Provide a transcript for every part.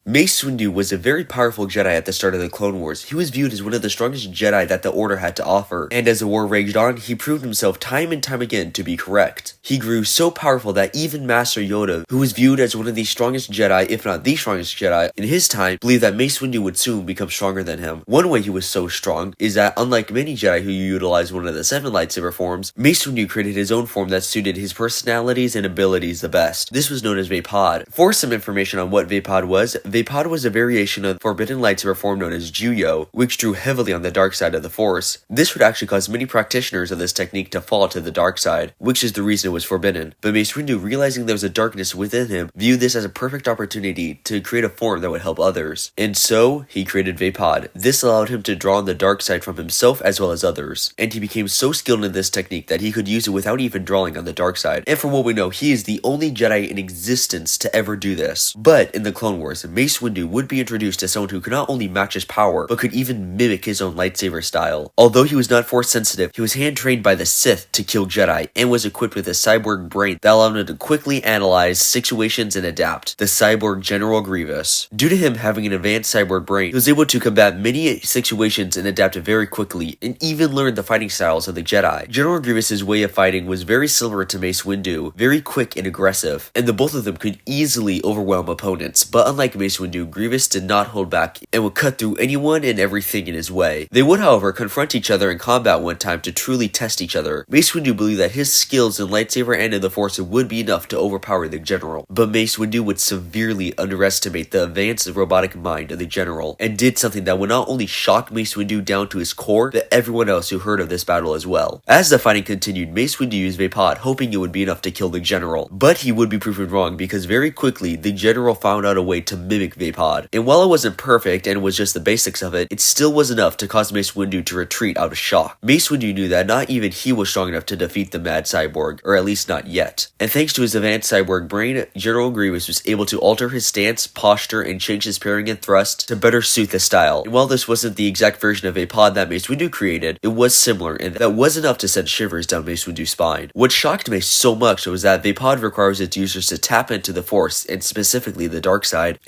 Mace Windu was a very powerful Jedi at the start of the Clone Wars. He was viewed as one of the strongest Jedi that the Order had to offer, and as the war raged on, he proved himself time and time again to be correct. He grew so powerful that even Master Yoda, who was viewed as one of the strongest Jedi, if not the strongest Jedi, in his time, believed that Mace Windu would soon become stronger than him. One way he was so strong is that, unlike many Jedi who utilized one of the 7 lightsaber forms, Mace Windu created his own form that suited his personalities and abilities the best. This was known as Vapod. For some information on what Vapod was a variation of the forbidden lightsaber form known as Juyo, which drew heavily on the dark side of the Force. This would actually cause many practitioners of this technique to fall to the dark side, which is the reason it was forbidden. But Mace Windu, realizing there was a darkness within him, viewed this as a perfect opportunity to create a form that would help others. And so, he created Vapod. This allowed him to draw on the dark side from himself as well as others. And he became so skilled in this technique that he could use it without even drawing on the dark side. And from what we know, he is the only Jedi in existence to ever do this. But in the Clone Wars, Mace Windu would be introduced as someone who could not only match his power, but could even mimic his own lightsaber style. Although he was not Force sensitive, he was hand-trained by the Sith to kill Jedi, and was equipped with a cyborg brain that allowed him to quickly analyze situations and adapt. The cyborg General Grievous. Due to him having an advanced cyborg brain, he was able to combat many situations and adapt very quickly, and even learn the fighting styles of the Jedi. General Grievous's way of fighting was very similar to Mace Windu, very quick and aggressive, and the both of them could easily overwhelm opponents. But unlike Mace Windu, Grievous did not hold back and would cut through anyone and everything in his way. They would, however, confront each other in combat one time to truly test each other. Mace Windu believed that his skills in lightsaber and in the Force would be enough to overpower the General, but Mace Windu would severely underestimate the advanced robotic mind of the General, and did something that would not only shock Mace Windu down to his core, but everyone else who heard of this battle as well. As the fighting continued, Mace Windu used Vapod, hoping it would be enough to kill the General, but he would be proven wrong because very quickly, the General found out a way to mimic Vapod. And while it wasn't perfect and was just the basics of it, it still was enough to cause Mace Windu to retreat out of shock. Mace Windu knew that not even he was strong enough to defeat the mad cyborg, or at least not yet. And thanks to his advanced cyborg brain, General Grievous was able to alter his stance, posture, and change his parrying and thrust to better suit the style. And while this wasn't the exact version of Vapod that Mace Windu created, it was similar, and that was enough to send shivers down Mace Windu's spine. What shocked Mace so much was that Vapod requires its users to tap into the Force, and specifically the dark side,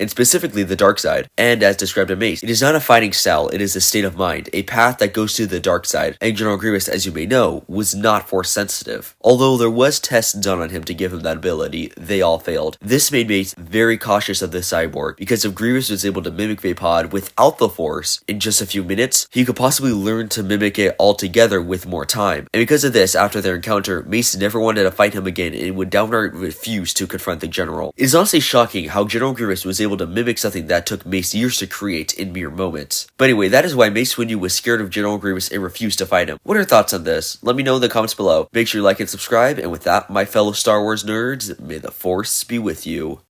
and as described in Mace, it is not a fighting style, it is a state of mind, a path that goes to the dark side, and General Grievous, as you may know, was not Force sensitive. Although there was tests done on him to give him that ability, they all failed. This made Mace very cautious of the cyborg, because if Grievous was able to mimic Vapod without the Force in just a few minutes, he could possibly learn to mimic it altogether with more time. And because of this, after their encounter, Mace never wanted to fight him again and would downright refuse to confront the General. It is honestly shocking how General Grievous was able to mimic something that took Mace years to create in mere moments. But anyway, that is why Mace Windu was scared of General Grievous and refused to fight him. What are your thoughts on this? Let me know in the comments below. Make sure you like and subscribe, and with that, my fellow Star Wars nerds, may the Force be with you.